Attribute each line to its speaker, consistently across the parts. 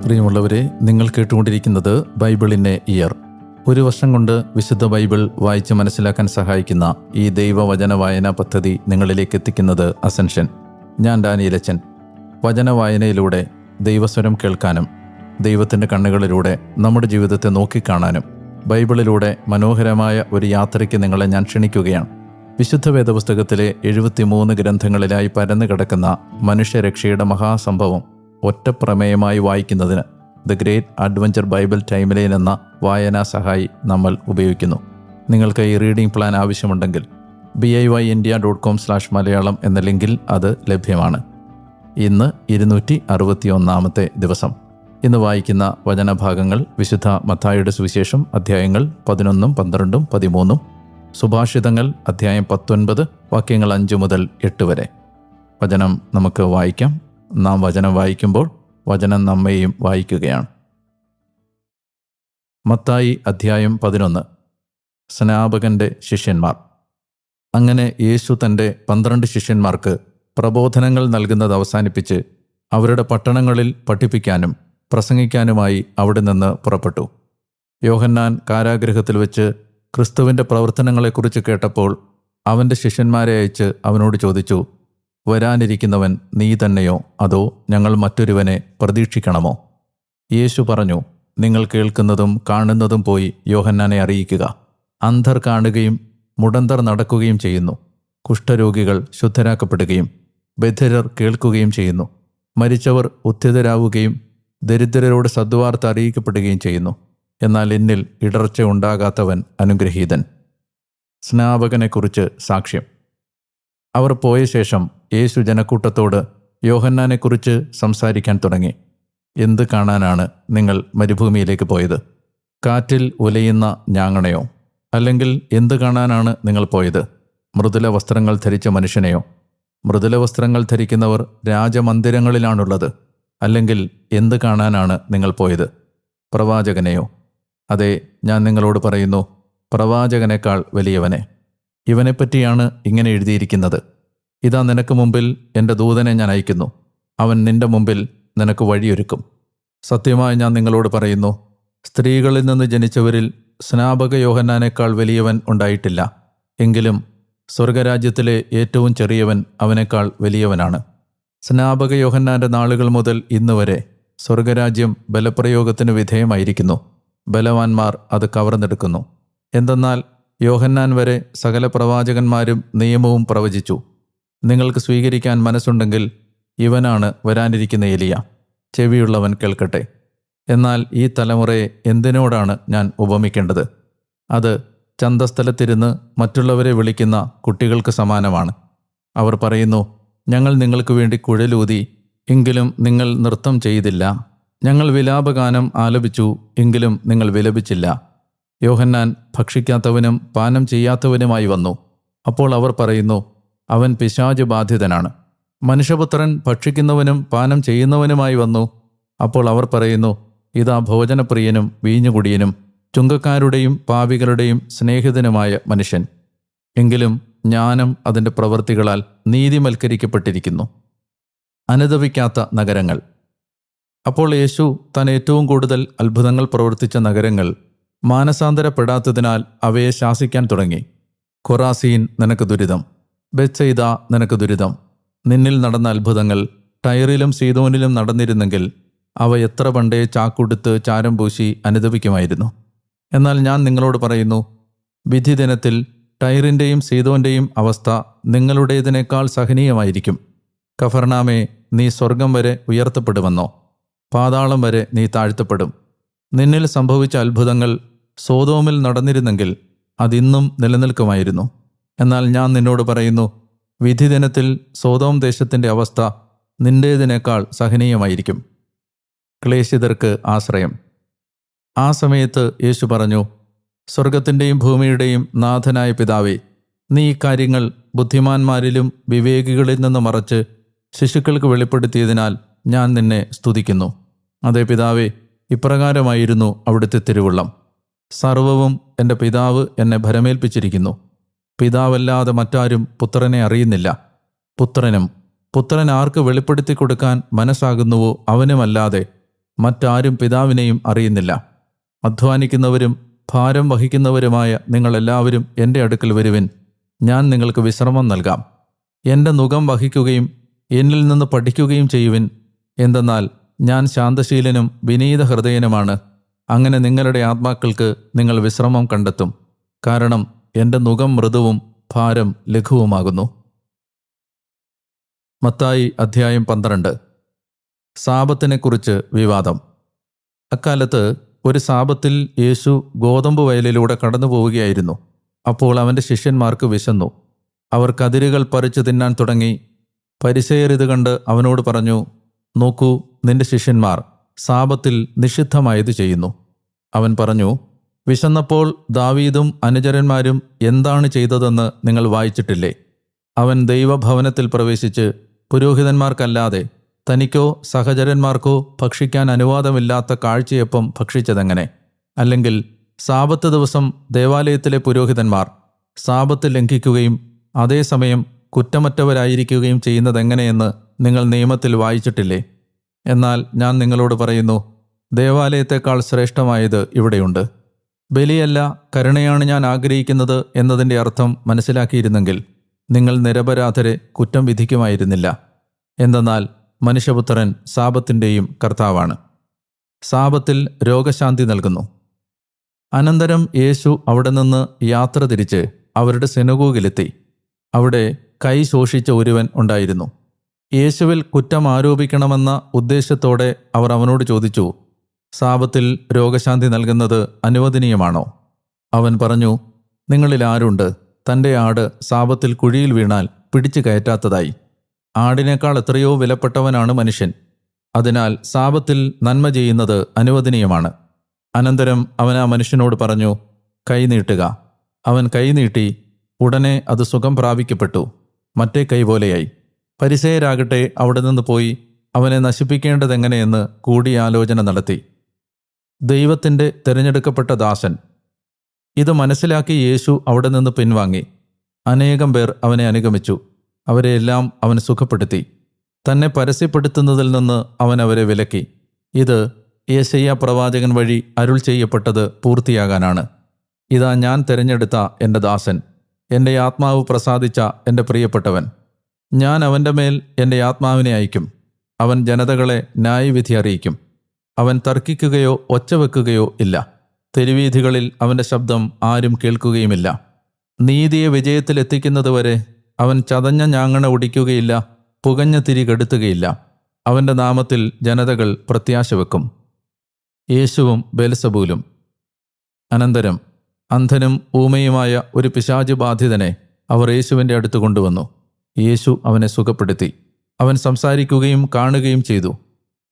Speaker 1: പ്രിയമുള്ളവരെ, നിങ്ങൾ കേട്ടുകൊണ്ടിരിക്കുന്നത് ബൈബിൾ ഇൻ എ ഇയർ. ഒരു വർഷം കൊണ്ട് വിശുദ്ധ ബൈബിൾ വായിച്ച് മനസ്സിലാക്കാൻ സഹായിക്കുന്ന ഈ ദൈവവചന വായനാ പദ്ധതി നിങ്ങളിലേക്ക് എത്തിക്കുന്നത് അസെൻഷൻ. ഞാൻ ഡാനിയലച്ചൻ. വചന വായനയിലൂടെ ദൈവസ്വരം കേൾക്കാനും ദൈവത്തിൻ്റെ കണ്ണുകളിലൂടെ നമ്മുടെ ജീവിതത്തെ നോക്കിക്കാണാനും ബൈബിളിലൂടെ മനോഹരമായ ഒരു യാത്രയ്ക്ക് നിങ്ങളെ ഞാൻ ക്ഷണിക്കുകയാണ്. വിശുദ്ധ വേദപുസ്തകത്തിലെ 73 ഗ്രന്ഥങ്ങളിലായി പരന്നു കിടക്കുന്ന മനുഷ്യരക്ഷയുടെ മഹാസംഭവം ഒറ്റ പ്രമേയമായി വായിക്കുന്നതിന് the great adventure Bible timeline എന്ന വായനാ സഹായി നമ്മൾ ഉപയോഗിക്കുന്നു. നിങ്ങൾക്ക് ഈ റീഡിംഗ് പ്ലാൻ ആവശ്യമുണ്ടെങ്കിൽ biyindia.com/malayalam എന്ന ലിങ്കിൽ അത് ലഭ്യമാണ്. ഇന്ന് 261 ദിവസം. ഇന്ന് വായിക്കുന്ന വചനഭാഗങ്ങൾ വിശുദ്ധ മത്തായിയുടെ സുവിശേഷം അധ്യായങ്ങൾ 11, 12, 13, സുഭാഷിതങ്ങൾ അധ്യായം 19 വാക്യങ്ങൾ 5 മുതൽ 8 വരെ. വചനം നമുക്ക് വായിക്കാം. നാം വചനം വായിക്കുമ്പോൾ വചനം നമ്മെയും വായിക്കുകയാണ്. മത്തായി അധ്യായം 11. സ്നാപകന്റെ ശിഷ്യന്മാർ. അങ്ങനെ യേശു തൻ്റെ 12 ശിഷ്യന്മാർക്ക് പ്രബോധനങ്ങൾ നൽകുന്നത് അവസാനിപ്പിച്ച് അവരുടെ പട്ടണങ്ങളിൽ പഠിപ്പിക്കാനും പ്രസംഗിക്കാനുമായി അവിടെ നിന്ന് പുറപ്പെട്ടു. യോഹന്നാൻ കാരാഗൃഹത്തിൽ വെച്ച് ക്രിസ്തുവിൻ്റെ പ്രവർത്തനങ്ങളെക്കുറിച്ച് കേട്ടപ്പോൾ അവൻ്റെ ശിഷ്യന്മാരെ അയച്ച് അവനോട് ചോദിച്ചു, വരാനിരിക്കുന്നവൻ നീ തന്നെയോ അതോ ഞങ്ങൾ മറ്റൊരുവനെ പ്രതീക്ഷിക്കണമോ? യേശു പറഞ്ഞു, നിങ്ങൾ കേൾക്കുന്നതും കാണുന്നതും പോയി യോഹന്നാനെ അറിയിക്കുക. അന്ധർ കാണുകയും മുടന്തർ നടക്കുകയും ചെയ്യുന്നു, കുഷ്ഠരോഗികൾ ശുദ്ധരാക്കപ്പെടുകയും ബധിരർ കേൾക്കുകയും ചെയ്യുന്നു, മരിച്ചവർ ഉത്ഥിതരാവുകയും ദരിദ്രരോട് സദ്വാർത്ത അറിയിക്കപ്പെടുകയും ചെയ്യുന്നു. എന്നാൽ എന്നിൽ ഇടർച്ച ഉണ്ടാകാത്തവൻ അനുഗ്രഹീതൻ. സ്നാപകനെക്കുറിച്ച് സാക്ഷ്യം. അവർ പോയ ശേഷം യേശു ജനക്കൂട്ടത്തോട് യോഹന്നാനെക്കുറിച്ച് സംസാരിക്കാൻ തുടങ്ങി. എന്ത് കാണാനാണ് നിങ്ങൾ മരുഭൂമിയിലേക്ക് പോയത്? കാറ്റിൽ ഉലയുന്ന ഞാങ്ങണയോ? അല്ലെങ്കിൽ എന്ത് കാണാനാണ് നിങ്ങൾ പോയത്? മൃദുല വസ്ത്രങ്ങൾ ധരിച്ച മനുഷ്യനെയോ? മൃദുല വസ്ത്രങ്ങൾ ധരിക്കുന്നവർ രാജമന്ദിരങ്ങളിലാണുള്ളത്. അല്ലെങ്കിൽ എന്ത് കാണാനാണ് നിങ്ങൾ പോയത്? പ്രവാചകനെയോ? അതെ, ഞാൻ നിങ്ങളോട് പറയുന്നു, പ്രവാചകനേക്കാൾ വലിയവനെ. ഇവനെപ്പറ്റിയാണ് ഇങ്ങനെ എഴുതിയിരിക്കുന്നത്, ഇതാ നിനക്ക് മുമ്പിൽ എൻ്റെ ദൂതനെ ഞാൻ അയക്കുന്നു, അവൻ നിന്റെ മുമ്പിൽ നിനക്ക് വഴിയൊരുക്കും. സത്യമായി ഞാൻ നിങ്ങളോട് പറയുന്നു, സ്ത്രീകളിൽ നിന്ന് ജനിച്ചവരിൽ സ്നാപക യോഹന്നാനേക്കാൾ വലിയവൻ ഉണ്ടായിട്ടില്ല. എങ്കിലും സ്വർഗരാജ്യത്തിലെ ഏറ്റവും ചെറിയവൻ അവനേക്കാൾ വലിയവനാണ്. സ്നാപക യോഹന്നാൻ്റെ നാളുകൾ മുതൽ ഇന്നുവരെ സ്വർഗരാജ്യം ബലപ്രയോഗത്തിന് വിധേയമായിരിക്കുന്നു. ബലവാന്മാർ അത് കവർന്നെടുക്കുന്നു. എന്തെന്നാൽ യോഹന്നാൻ വരെ സകല പ്രവാചകന്മാരും നിയമവും പ്രവചിച്ചു. നിങ്ങൾക്ക് സ്വീകരിക്കാൻ മനസ്സുണ്ടെങ്കിൽ ഇവനാണ് വരാനിരിക്കുന്ന എലിയ. ചെവിയുള്ളവൻ കേൾക്കട്ടെ. എന്നാൽ ഈ തലമുറയെ എന്തിനോടാണ് ഞാൻ ഉപമിക്കേണ്ടത്? അത് ചന്തസ്ഥലത്തിരുന്ന് മറ്റുള്ളവരെ വിളിക്കുന്ന കുട്ടികൾക്ക് സമാനമാണ്. അവർ പറയുന്നു, ഞങ്ങൾ നിങ്ങൾക്ക് വേണ്ടി കുഴലൂതി, എങ്കിലും നിങ്ങൾ നൃത്തം ചെയ്തില്ല. ഞങ്ങൾ വിലാപഗാനം ആലപിച്ചു, എങ്കിലും നിങ്ങൾ വിലപിച്ചില്ല. യോഹന്നാൻ ഭക്ഷിക്കാത്തവനും പാനം ചെയ്യാത്തവനുമായി വന്നു. അപ്പോൾ അവർ പറയുന്നു, അവൻ പിശാച് ബാധിതനാണ്. മനുഷ്യപുത്രൻ ഭക്ഷിക്കുന്നവനും പാനം ചെയ്യുന്നവനുമായി വന്നു. അപ്പോൾ അവർ പറയുന്നു, ഇതാ ഭോജനപ്രിയനും വീഞ്ഞുകുടിയനും ചുങ്കക്കാരുടെയും പാപികളുടെയും സ്നേഹിതനുമായ മനുഷ്യൻ. എങ്കിലും ജ്ഞാനം അതിൻ്റെ പ്രവൃത്തികളാൽ നീതിമൽക്കരിക്കപ്പെട്ടിരിക്കുന്നു. അനുതപിക്കാത്ത നഗരങ്ങൾ. അപ്പോൾ യേശു താൻ ഏറ്റവും കൂടുതൽ അത്ഭുതങ്ങൾ പ്രവർത്തിച്ച നഗരങ്ങൾ മാനസാന്തരപ്പെടാത്തതിനാൽ അവയെ ശാസിക്കാൻ തുടങ്ങി. ഖൊറാസീൻ, നിനക്ക് ദുരിതം! ബെത്സയിദ, നിനക്ക് ദുരിതം! നിന്നിൽ നടന്ന അത്ഭുതങ്ങൾ ടൈറിലും സീദോനിലും നടന്നിരുന്നെങ്കിൽ അവ എത്ര പണ്ടേ ചാക്കുടുത്ത് ചാരം പൂശി അനുതപിക്കുമായിരുന്നു. എന്നാൽ ഞാൻ നിങ്ങളോട് പറയുന്നു, വിധി ദിനത്തിൽ ടൈറിൻ്റെയും സീദോൻ്റെയും അവസ്ഥ നിങ്ങളുടേതിനേക്കാൾ സഹനീയമായിരിക്കും. കഫർനാമേ, നീ സ്വർഗം വരെ ഉയർത്തപ്പെടുമെന്നോ? പാതാളം വരെ നീ താഴ്ത്തപ്പെടും. നിന്നിൽ സംഭവിച്ച അത്ഭുതങ്ങൾ സോദോമിൽ നടന്നിരുന്നെങ്കിൽ അതിന്നും നിലനിൽക്കുമായിരുന്നു. എന്നാൽ ഞാൻ നിന്നോട് പറയുന്നു, വിധി ദിനത്തിൽ സോദോം ദേശത്തിൻ്റെ അവസ്ഥ നിന്റേതിനേക്കാൾ സഹനീയമായിരിക്കും. ക്ലേശിതർക്ക് ആശ്രയം. ആ സമയത്ത് യേശു പറഞ്ഞു, സ്വർഗത്തിൻ്റെയും ഭൂമിയുടെയും നാഥനായ പിതാവേ, നീ ഈ കാര്യങ്ങൾ ബുദ്ധിമാന്മാരിലും വിവേകികളിൽ നിന്ന് മറച്ച് ശിശുക്കൾക്ക് വെളിപ്പെടുത്തിയതിനാൽ ഞാൻ നിന്നെ സ്തുതിക്കുന്നു. അതേ പിതാവേ, ഇപ്രകാരമായിരുന്നു അവിടുത്തെ തിരുവുള്ളം. സർവവും എൻ്റെ പിതാവ് എന്നെ ഭരമേൽപ്പിച്ചിരിക്കുന്നു. പിതാവല്ലാതെ മറ്റാരും പുത്രനെ അറിയുന്നില്ല. പുത്രൻ ആർക്ക് വെളിപ്പെടുത്തി കൊടുക്കാൻ മനസ്സാകുന്നുവോ അവനുമല്ലാതെ മറ്റാരും പിതാവിനെയും അറിയുന്നില്ല. അധ്വാനിക്കുന്നവരും ഭാരം വഹിക്കുന്നവരുമായ നിങ്ങളെല്ലാവരും എൻ്റെ അടുക്കൽ വരുവിൻ, ഞാൻ നിങ്ങൾക്ക് വിശ്രമം നൽകാം. എൻ്റെ നുകം വഹിക്കുകയും എന്നിൽ നിന്ന് പഠിക്കുകയും ചെയ്യുവിൻ. എന്തെന്നാൽ ഞാൻ ശാന്തശീലനും വിനീത ഹൃദയനുമാണ്. അങ്ങനെ നിങ്ങളുടെ ആത്മാക്കൾക്ക് നിങ്ങൾ വിശ്രമം കണ്ടെത്തും. കാരണം എൻ്റെ നുകം മൃദുവും ഭാരം ലഘുവുമാകുന്നു. മത്തായി അധ്യായം 12. സാബത്തിനെക്കുറിച്ച് വിവാദം. അക്കാലത്ത് ഒരു സാബത്തിൽ യേശു ഗോതമ്പ് വയലിലൂടെ കടന്നു പോവുകയായിരുന്നു. അപ്പോൾ അവൻ്റെ ശിഷ്യന്മാർക്ക് വിശന്നു. അവർ കതിരുകൾ പറിച്ചു തിന്നാൻ തുടങ്ങി. പരിസേയർ ഇത് കണ്ട് അവനോട് പറഞ്ഞു, നോക്കൂ, നിന്റെ ശിഷ്യന്മാർ സാബത്തിൽ നിഷിദ്ധമായത് ചെയ്യുന്നു. അവൻ പറഞ്ഞു, വിശന്നപ്പോൾ ദാവീദും അനുചരന്മാരും എന്താണ് ചെയ്തതെന്ന് നിങ്ങൾ വായിച്ചിട്ടില്ലേ? അവൻ ദൈവഭവനത്തിൽ പ്രവേശിച്ച് പുരോഹിതന്മാർക്കല്ലാതെ തനിക്കോ സഹചരന്മാർക്കോ ഭക്ഷിക്കാൻ അനുവാദമില്ലാത്ത കാഴ്ചയപ്പം ഭക്ഷിച്ചതെങ്ങനെ? അല്ലെങ്കിൽ സാബത്ത് ദിവസം ദേവാലയത്തിലെ പുരോഹിതന്മാർ സാബത്ത് ലംഘിക്കുകയും അതേസമയം കുറ്റമറ്റവരായിരിക്കുകയും ചെയ്യുന്നതെങ്ങനെയെന്ന് നിങ്ങൾ നിയമത്തിൽ വായിച്ചിട്ടില്ലേ? എന്നാൽ ഞാൻ നിങ്ങളോട് പറയുന്നു, ദേവാലയത്തെക്കാൾ ശ്രേഷ്ഠമായത് ഇവിടെയുണ്ട്. ബലിയല്ല, കരുണയാണ് ഞാൻ ആഗ്രഹിക്കുന്നത് എന്നതിൻ്റെ അർത്ഥം മനസ്സിലാക്കിയിരുന്നെങ്കിൽ നിങ്ങൾ നിരപരാധരെ കുറ്റം വിധിക്കുമായിരുന്നില്ല. എന്തെന്നാൽ മനുഷ്യപുത്രൻ സാബത്തിൻ്റെയും കർത്താവാണ്. സാബത്തിൽ രോഗശാന്തി നൽകുന്നു. അനന്തരം യേശു അവിടെ നിന്ന് യാത്ര തിരിച്ച് അവരുടെ സിനഗോഗിലെത്തി. അവിടെ കൈ ശോഷിച്ച ഒരുവൻ ഉണ്ടായിരുന്നു. യേശുവിൽ കുറ്റം ആരോപിക്കണമെന്ന ഉദ്ദേശത്തോടെ അവർ അവനോട് ചോദിച്ചു, സാബത്തിൽ രോഗശാന്തി നൽകുന്നത് അനുവദനീയമാണോ? അവൻ പറഞ്ഞു, നിങ്ങളിൽ ആരുണ്ട് തൻ്റെ ആട് സാബത്തിൽ കുഴിയിൽ വീണാൽ പിടിച്ചു കയറ്റാത്തതായി? ആടിനേക്കാൾ എത്രയോ വിലപ്പെട്ടവനാണ് മനുഷ്യൻ. അതിനാൽ സാബത്തിൽ നന്മ ചെയ്യുന്നത് അനുവദനീയമാണ്. അനന്തരം അവൻ ആ മനുഷ്യനോട് പറഞ്ഞു, കൈ നീട്ടുക. അവൻ കൈ നീട്ടി. ഉടനെ അത് സുഖം പ്രാപിക്കപ്പെട്ടു, മറ്റേ കൈ പോലെയായി. പരിസേയരാകട്ടെ അവിടെ നിന്ന് പോയി അവനെ നശിപ്പിക്കേണ്ടതെങ്ങനെയെന്ന് കൂടിയാലോചന നടത്തി. ദൈവത്തിൻ്റെ തിരഞ്ഞെടുക്കപ്പെട്ട ദാസൻ. ഇത് മനസ്സിലാക്കി യേശു അവിടെ നിന്ന് പിൻവാങ്ങി. അനേകം പേർ അവനെ അനുഗമിച്ചു. അവരെയെല്ലാം അവൻ സുഖപ്പെടുത്തി. തന്നെ പരസ്യപ്പെടുത്തുന്നതിൽ നിന്ന് അവൻ അവരെ വിലക്കി. ഇത് യെശയ്യാ പ്രവാചകൻ വഴി അരുൾ ചെയ്യപ്പെട്ടത് പൂർത്തിയാകാനാണ്. ഇതാ ഞാൻ തിരഞ്ഞെടുത്ത എൻ്റെ ദാസൻ, എൻ്റെ ആത്മാവ് പ്രസാദിച്ച എൻ്റെ പ്രിയപ്പെട്ടവൻ. ഞാൻ അവൻ്റെ മേൽ എൻ്റെ ആത്മാവിനെ അയക്കും. അവൻ ജനതകളെ ന്യായവിധി അറിയിക്കും. അവൻ തർക്കിക്കുകയോ ഒച്ചവെക്കുകയോ ഇല്ല. തെരുവീഥികളിൽ അവൻ്റെ ശബ്ദം ആരും കേൾക്കുകയുമില്ല. നീതിയെ വിജയത്തിലെത്തിക്കുന്നതുവരെ അവൻ ചതഞ്ഞ ഞാങ്ങണ ഒടിക്കുകയില്ല, പുകഞ്ഞ തിരി കെടുത്തുകയില്ല. അവൻ്റെ നാമത്തിൽ ജനതകൾ പ്രത്യാശ വെക്കും. യേശുവും ബെൽസബൂലും. അനന്തരം അന്ധനും ഊമയുമായ ഒരു പിശാച് ബാധിതനെ അവർ യേശുവിൻ്റെ അടുത്ത് കൊണ്ടുവന്നു. യേശു അവനെ സുഖപ്പെടുത്തി. അവൻ സംസാരിക്കുകയും കാണുകയും ചെയ്തു.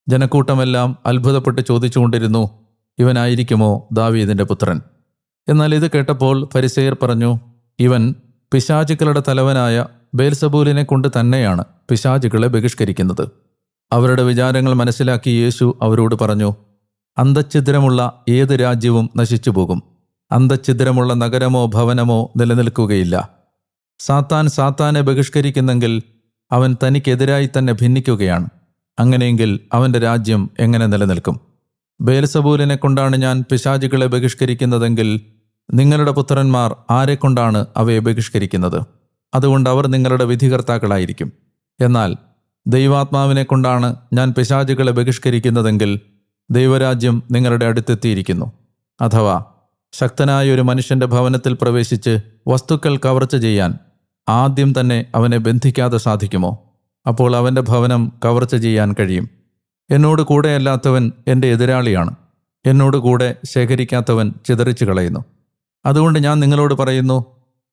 Speaker 1: ജനക്കൂട്ടമെല്ലാം അത്ഭുതപ്പെട്ട് ചോദിച്ചുകൊണ്ടിരുന്നു, ഇവനായിരിക്കുമോ ദാവീദിൻ്റെ പുത്രൻ? എന്നാൽ ഇത് കേട്ടപ്പോൾ ഫരിസേയർ പറഞ്ഞു, ഇവൻ പിശാചുക്കളുടെ തലവനായ ബേൽസബൂലിനെ കൊണ്ട് തന്നെയാണ് പിശാചുക്കളെ ബഹിഷ്കരിക്കുന്നത്. അവരുടെ വിചാരങ്ങൾ മനസ്സിലാക്കി യേശു അവരോട് പറഞ്ഞു, അന്തഛിദ്രമുള്ള ഏത് രാജ്യവും നശിച്ചുപോകും. അന്തഛിദ്രമുള്ള നഗരമോ ഭവനമോ നിലനിൽക്കുകയില്ല. സാത്താൻ സാത്താനെ ബഹിഷ്കരിക്കുന്നെങ്കിൽ അവൻ തനിക്കെതിരായി തന്നെ ഭിന്നിക്കുകയാണ്. അങ്ങനെയെങ്കിൽ അവൻ്റെ രാജ്യം എങ്ങനെ നിലനിൽക്കും? ബേൽസബൂലിനെ കൊണ്ടാണ് ഞാൻ പിശാചുക്കളെ ബഹിഷ്കരിക്കുന്നതെങ്കിൽ നിങ്ങളുടെ പുത്രന്മാർ ആരെക്കൊണ്ടാണ് അവയെ ബഹിഷ്കരിക്കുന്നത്? അതുകൊണ്ട് അവർ നിങ്ങളുടെ വിധികർത്താക്കളായിരിക്കും. എന്നാൽ ദൈവാത്മാവിനെ കൊണ്ടാണ് ഞാൻ പിശാചുക്കളെ ബഹിഷ്കരിക്കുന്നതെങ്കിൽ ദൈവരാജ്യം നിങ്ങളുടെ അടുത്തെത്തിയിരിക്കുന്നു. അഥവാ ശക്തനായ ഒരു മനുഷ്യൻ്റെ ഭവനത്തിൽ പ്രവേശിച്ച് വസ്തുക്കൾ കവർച്ച ചെയ്യാൻ ആദ്യം തന്നെ അവനെ ബന്ധിക്കാതെ സാധിക്കുമോ? അപ്പോൾ അവൻ്റെ ഭവനം കവർച്ച ചെയ്യാൻ കഴിയും. എന്നോട് കൂടെയല്ലാത്തവൻ എൻ്റെ എതിരാളിയാണ്. എന്നോട് കൂടെ ശേഖരിക്കാത്തവൻ ചിതറിച്ചു കളയുന്നു. അതുകൊണ്ട് ഞാൻ നിങ്ങളോട് പറയുന്നു,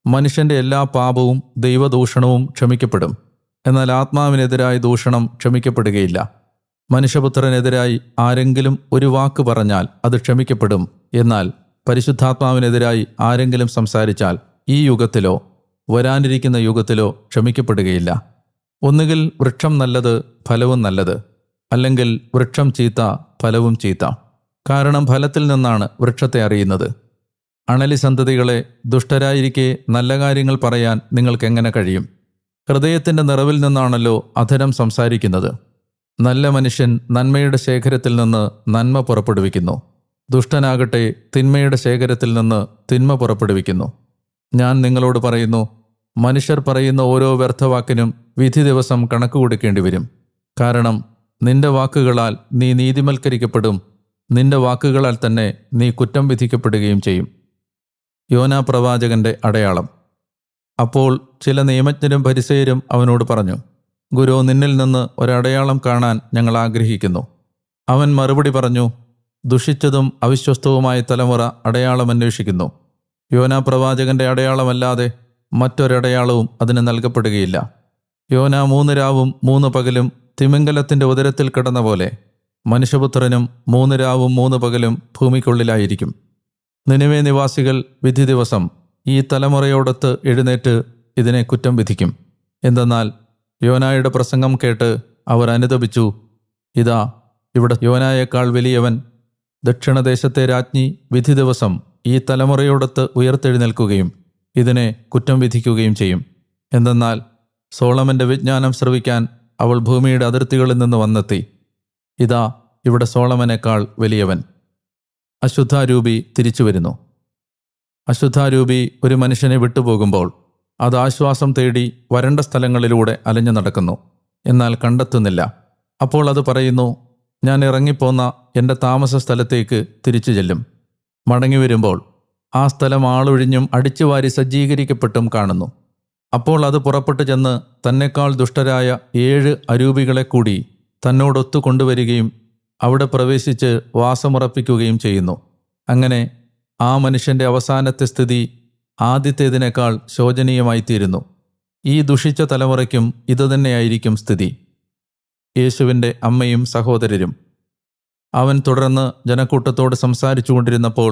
Speaker 1: മനുഷ്യൻ്റെ എല്ലാ പാപവും ദൈവദൂഷണവും ക്ഷമിക്കപ്പെടും. എന്നാൽ ആത്മാവിനെതിരായ ദൂഷണം ക്ഷമിക്കപ്പെടുകയില്ല. മനുഷ്യപുത്രനെതിരായി ആരെങ്കിലും ഒരു വാക്ക് പറഞ്ഞാൽ അത് ക്ഷമിക്കപ്പെടും. എന്നാൽ പരിശുദ്ധാത്മാവിനെതിരായി ആരെങ്കിലും സംസാരിച്ചാൽ ഈ യുഗത്തിലോ വരാനിരിക്കുന്ന യുഗത്തിലോ ക്ഷമിക്കപ്പെടുകയില്ല. ഒന്നുകിൽ വൃക്ഷം നല്ലത്, ഫലവും നല്ലത്, അല്ലെങ്കിൽ വൃക്ഷം ചീത്ത, ഫലവും ചീത്ത. കാരണം ഫലത്തിൽ നിന്നാണ് വൃക്ഷത്തെ അറിയുന്നത്. അണലി സന്തതികളെ, ദുഷ്ടരായിരിക്കെ നല്ല കാര്യങ്ങൾ പറയാൻ നിങ്ങൾക്കെങ്ങനെ കഴിയും? ഹൃദയത്തിൻ്റെ നിറവിൽ നിന്നാണല്ലോ അധരം സംസാരിക്കുന്നത്. നല്ല മനുഷ്യൻ നന്മയുടെ ശേഖരത്തിൽ നിന്ന് നന്മ പുറപ്പെടുവിക്കുന്നു, ദുഷ്ടനാകട്ടെ തിന്മയുടെ ശേഖരത്തിൽ നിന്ന് തിന്മ പുറപ്പെടുവിക്കുന്നു. ഞാൻ നിങ്ങളോട് പറയുന്നു, മനുഷ്യർ പറയുന്ന ഓരോ വ്യർത്ഥവാക്കിനും വിധി ദിവസം കണക്ക് കൊടുക്കേണ്ടി വരും. കാരണം നിന്റെ വാക്കുകളാൽ നീ നീതിമൽക്കരിക്കപ്പെടും, നിന്റെ വാക്കുകളാൽ തന്നെ നീ കുറ്റം വിധിക്കപ്പെടുകയും ചെയ്യും. യോനാ പ്രവാചകന്റെ അടയാളം. അപ്പോൾ ചില നിയമജ്ഞരും ഫരിസേയരും അവനോട് പറഞ്ഞു, ഗുരു, നിന്നിൽ നിന്ന് ഒരടയാളം കാണാൻ ഞങ്ങൾ ആഗ്രഹിക്കുന്നു. അവൻ മറുപടി പറഞ്ഞു, ദുഷിച്ചതും അവിശ്വസ്തവുമായ തലമുറ അടയാളം അന്വേഷിക്കുന്നു. യോനാ പ്രവാചകന്റെ അടയാളമല്ലാതെ മറ്റൊരടയാളവും അതിന് നൽകപ്പെടുകയില്ല. യോനാ 3 രാവും 3 പകലും തിമിംഗലത്തിന്റെ ഉദരത്തിൽ കിടന്ന പോലെ മനുഷ്യപുത്രനും 3 രാവും 3 പകലും ഭൂമിക്കുള്ളിലായിരിക്കും. നിനിവേ നിവാസികൾ വിധി ദിവസം ഈ തലമുറയോടൊത്ത് എഴുന്നേറ്റ് ഇതിനെ കുറ്റം വിധിക്കും. എന്തെന്നാൽ യോനായുടെ പ്രസംഗം കേട്ട് അവർ അനുതപിച്ചു. ഇതാ, ഇവിടെ യോനായേക്കാൾ വലിയവൻ, ദക്ഷിണദേശത്തെ രാജ്ഞി, വിധി ദിവസം ഈ തലമുറയോടൊത്ത് ഉയർത്തെഴുന്നേൽക്കുകയും ഇതിനെ കുറ്റം വിധിക്കുകയും ചെയ്യും. എന്തെന്നാൽ സോളമന്റെ വിജ്ഞാനം ശ്രവിക്കാൻ അവൾ ഭൂമിയുടെ അതിർത്തികളിൽ നിന്ന് വന്നെത്തി. ഇതാ, ഇവിടെ സോളമനേക്കാൾ വലിയവൻ. അശുദ്ധാരൂപി തിരിച്ചു വരുന്നു. അശുദ്ധാരൂപി ഒരു മനുഷ്യനെ വിട്ടുപോകുമ്പോൾ അത് ആശ്വാസം തേടി വരണ്ട സ്ഥലങ്ങളിലൂടെ അലഞ്ഞു നടക്കുന്നു, എന്നാൽ കണ്ടെത്തുന്നില്ല. അപ്പോൾ അത് പറയുന്നു, ഞാൻ ഇറങ്ങിപ്പോന്ന എൻ്റെ താമസ സ്ഥലത്തേക്ക് തിരിച്ചു ചെല്ലും. മടങ്ങി വരുമ്പോൾ ആ സ്ഥലം ആളൊഴിഞ്ഞും അടിച്ചുവാരി സജ്ജീകരിക്കപ്പെട്ടും കാണുന്നു. അപ്പോൾ അത് പുറപ്പെട്ടു ചെന്ന് തന്നെക്കാൾ ദുഷ്ടരായ 7 അരൂപികളെ കൂടി തന്നോടൊത്തു കൊണ്ടുവരികയും അവിടെ പ്രവേശിച്ച് വാസമുറപ്പിക്കുകയും ചെയ്യുന്നു. അങ്ങനെ ആ മനുഷ്യൻ്റെ അവസാനത്തെ സ്ഥിതി ആദ്യത്തേതിനേക്കാൾ ശോചനീയമായിത്തീരുന്നു. ഈ ദുഷിച്ച തലമുറയ്ക്കും ഇതുതന്നെയായിരിക്കും സ്ഥിതി. യേശുവിൻ്റെ അമ്മയും സഹോദരരും. അവൻ തുടർന്ന് ജനക്കൂട്ടത്തോട് സംസാരിച്ചു കൊണ്ടിരുന്നപ്പോൾ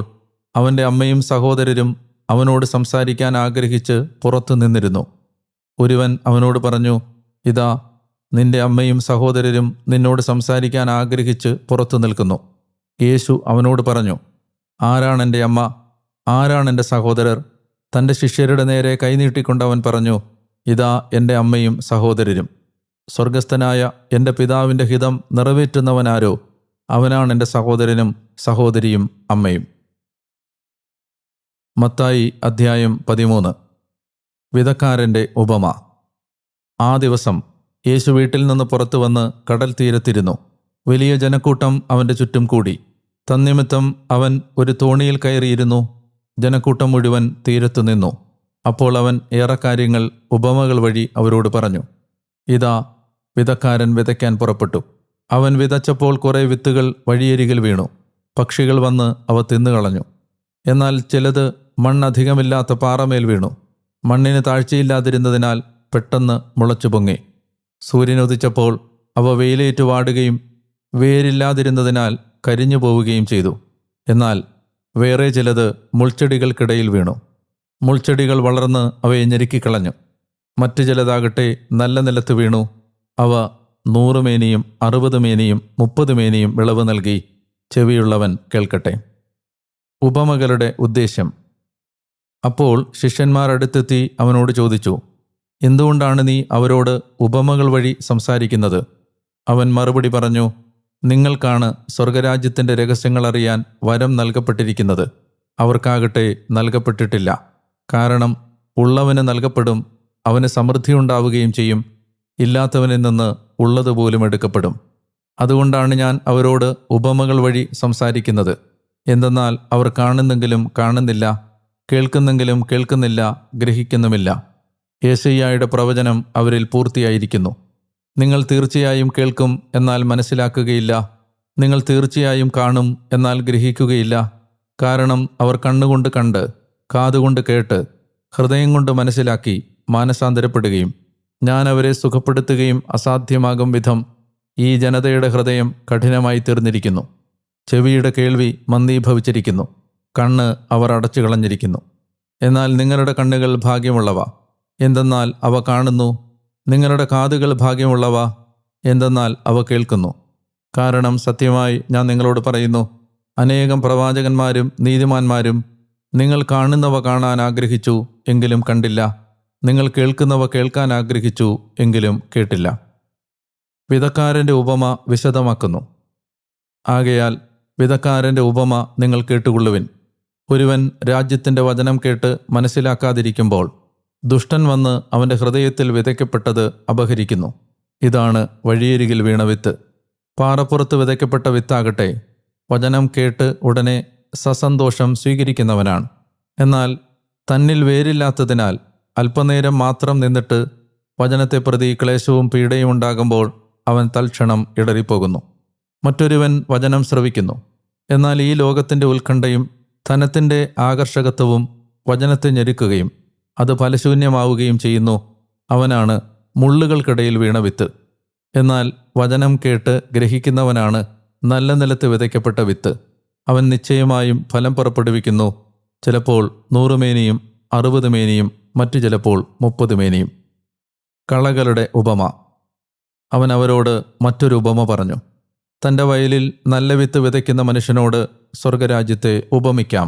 Speaker 1: അവൻ്റെ അമ്മയും സഹോദരരും അവനോട് സംസാരിക്കാൻ ആഗ്രഹിച്ച് പുറത്തു നിന്നിരുന്നു. ഒരുവൻ അവനോട് പറഞ്ഞു, ഇതാ, നിന്റെ അമ്മയും സഹോദരരും നിന്നോട് സംസാരിക്കാൻ ആഗ്രഹിച്ച് പുറത്തു നിൽക്കുന്നു. യേശു അവനോട് പറഞ്ഞു, ആരാണെൻ്റെ അമ്മ, ആരാണെൻ്റെ സഹോദരർ? തൻ്റെ ശിഷ്യരുടെ നേരെ കൈനീട്ടിക്കൊണ്ടവൻ പറഞ്ഞു, ഇതാ എൻ്റെ അമ്മയും സഹോദരരും. സ്വർഗസ്ഥനായ എൻ്റെ പിതാവിൻ്റെ ഹിതം നിറവേറ്റുന്നവനാരോ അവനാണ് എൻ്റെ സഹോദരനും സഹോദരിയും അമ്മയും. മത്തായി അധ്യായം 13. വിതക്കാരൻ്റെ ഉപമ. ആ ദിവസം യേശു വീട്ടിൽ നിന്ന് പുറത്തു വന്ന് കടൽ തീരത്തിരുന്നു. വലിയ ജനക്കൂട്ടം അവൻ്റെ ചുറ്റും കൂടി. തന്നിമിത്തം അവൻ ഒരു തോണിയിൽ കയറിയിരുന്നു. ജനക്കൂട്ടം മുഴുവൻ തീരത്തു നിന്നു. അപ്പോൾ അവൻ ഏറെ കാര്യങ്ങൾ ഉപമകൾ വഴി അവരോട് പറഞ്ഞു. ഇതാ, വിതക്കാരൻ വിതയ്ക്കാൻ പുറപ്പെട്ടു. അവൻ വിതച്ചപ്പോൾ കുറേ വിത്തുകൾ വഴിയരികിൽ വീണു. പക്ഷികൾ വന്ന് അവ തിന്നുകളഞ്ഞു. എന്നാൽ ചിലത് മണ്ണധികമില്ലാത്ത പാറമേൽ വീണു. മണ്ണിന് താഴ്ചയില്ലാതിരുന്നതിനാൽ പെട്ടെന്ന് മുളച്ചു പൊങ്ങി. സൂര്യനുദിച്ചപ്പോൾ അവ വെയിലേറ്റു വാടുകയും വേരില്ലാതിരുന്നതിനാൽ കരിഞ്ഞു പോവുകയും ചെയ്തു. എന്നാൽ വേറെ ചിലത് മുൾച്ചെടികൾക്കിടയിൽ വീണു. മുൾച്ചെടികൾ വളർന്ന് അവയെ ഞെരുക്കിക്കളഞ്ഞു. മറ്റു ചിലതാകട്ടെ നല്ല നിലത്ത് വീണു. അവ 100 മേനിയും 60 മേനിയും 30 മേനിയും വിളവ് നൽകി. ചെവിയുള്ളവൻ കേൾക്കട്ടെ. ഉപമകളുടെ ഉദ്ദേശ്യം. അപ്പോൾ ശിഷ്യന്മാർ അടുത്തെത്തി അവനോട് ചോദിച്ചു, എന്തുകൊണ്ടാണ് നീ അവരോട് ഉപമകൾ വഴി സംസാരിക്കുന്നത്? അവൻ മറുപടി പറഞ്ഞു, നിങ്ങൾക്കാണ് സ്വർഗരാജ്യത്തിൻ്റെ രഹസ്യങ്ങൾ അറിയാൻ വരം നൽകപ്പെട്ടിരിക്കുന്നത്. അവർക്കാകട്ടെ നൽകപ്പെട്ടിട്ടില്ല. കാരണം ഉള്ളവന് നൽകപ്പെടും, അവന് സമൃദ്ധിയുണ്ടാവുകയും ചെയ്യും. ഇല്ലാത്തവനിൽ നിന്ന് ഉള്ളതുപോലും എടുക്കപ്പെടും. അതുകൊണ്ടാണ് ഞാൻ അവരോട് ഉപമകൾ വഴി സംസാരിക്കുന്നത്. എന്തെന്നാൽ അവർ കാണുന്നെങ്കിലും കാണുന്നില്ല, കേൾക്കുന്നെങ്കിലും കേൾക്കുന്നില്ല, ഗ്രഹിക്കുന്നുമില്ല. യെശയ്യായുടെ പ്രവചനം അവരിൽ പൂർത്തിയായിരിക്കുന്നു. നിങ്ങൾ തീർച്ചയായും കേൾക്കും, എന്നാൽ മനസ്സിലാക്കുകയില്ല. നിങ്ങൾ തീർച്ചയായും കാണും, എന്നാൽ ഗ്രഹിക്കുകയില്ല. കാരണം അവർ കണ്ണുകൊണ്ട് കണ്ട്, കാതുകൊണ്ട് കേട്ട്, ഹൃദയം കൊണ്ട് മനസ്സിലാക്കി മാനസാന്തരപ്പെടുകയും ഞാൻ അവരെ സുഖപ്പെടുത്തുകയും അസാധ്യമാകും വിധം ഈ ജനതയുടെ ഹൃദയം കഠിനമായി തീർന്നിരിക്കുന്നു. ചെവിയുടെ കേൾവി മന്ദീഭവിച്ചിരിക്കുന്നു. കണ്ണ് അവർ അടച്ചു കളഞ്ഞിരിക്കുന്നു. എന്നാൽ നിങ്ങളുടെ കണ്ണുകൾ ഭാഗ്യമുള്ളവ, എന്തെന്നാൽ അവ കാണുന്നു. നിങ്ങളുടെ കാതുകൾ ഭാഗ്യമുള്ളവ, എന്തെന്നാൽ അവ കേൾക്കുന്നു. കാരണം സത്യമായി ഞാൻ നിങ്ങളോട് പറയുന്നു, അനേകം പ്രവാചകന്മാരും നീതിമാന്മാരും നിങ്ങൾ കാണുന്നവ കാണാൻ ആഗ്രഹിച്ചു, എങ്കിലും കണ്ടില്ല. നിങ്ങൾ കേൾക്കുന്നവ കേൾക്കാൻ ആഗ്രഹിച്ചു, എങ്കിലും കേട്ടില്ല. വിതക്കാരൻ്റെ ഉപമ വിശദമാക്കുന്നു. ആകയാൽ വിതക്കാരൻ്റെ ഉപമ നിങ്ങൾ കേട്ടുകൊള്ളുവിൻ. ഒരുവൻ രാജ്യത്തിൻ്റെ വചനം കേട്ട് മനസ്സിലാക്കാതിരിക്കുമ്പോൾ ദുഷ്ടൻ വന്ന് അവൻ്റെ ഹൃദയത്തിൽ വിതയ്ക്കപ്പെട്ടത് അപഹരിക്കുന്നു. ഇതാണ് വഴിയരികിൽ വീണ വിത്ത്. പാറപ്പുറത്ത് വിതയ്ക്കപ്പെട്ട വിത്താകട്ടെ വചനം കേട്ട് ഉടനെ സസന്തോഷം സ്വീകരിക്കുന്നവനാണ്. എന്നാൽ തന്നിൽ വേരില്ലാത്തതിനാൽ അല്പനേരം മാത്രം നിന്നിട്ട് വചനത്തെ പ്രതി ക്ലേശവും പീഡയും ഉണ്ടാകുമ്പോൾ അവൻ തൽക്ഷണം ഇടറിപ്പോകുന്നു. മറ്റൊരുവൻ വചനം ശ്രവിക്കുന്നു. എന്നാൽ ഈ ലോകത്തിൻ്റെ ഉത്കണ്ഠയും ധനത്തിൻ്റെ ആകർഷകത്വവും വചനത്തെ ഞെരുക്കുകയും അത് ഫലശൂന്യമാവുകയും ചെയ്യുന്നു. അവനാണ് മുള്ളുകൾക്കിടയിൽ വീണ വിത്ത്. എന്നാൽ വചനം കേട്ട് ഗ്രഹിക്കുന്നവനാണ് നല്ല നിലത്ത് വിതയ്ക്കപ്പെട്ട വിത്ത്. അവൻ നിശ്ചയമായും ഫലം പുറപ്പെടുവിക്കുന്നു. ചിലപ്പോൾ 100 മേനിയും 60 മേനിയും മറ്റു ചിലപ്പോൾ 30 മേനിയും. കളകളുടെ ഉപമ. അവൻ അവരോട് മറ്റൊരു ഉപമ പറഞ്ഞു. തൻ്റെ വയലിൽ നല്ല വിത്ത് വിതയ്ക്കുന്ന മനുഷ്യനോട് സ്വർഗരാജ്യത്തെ ഉപമിക്കാം.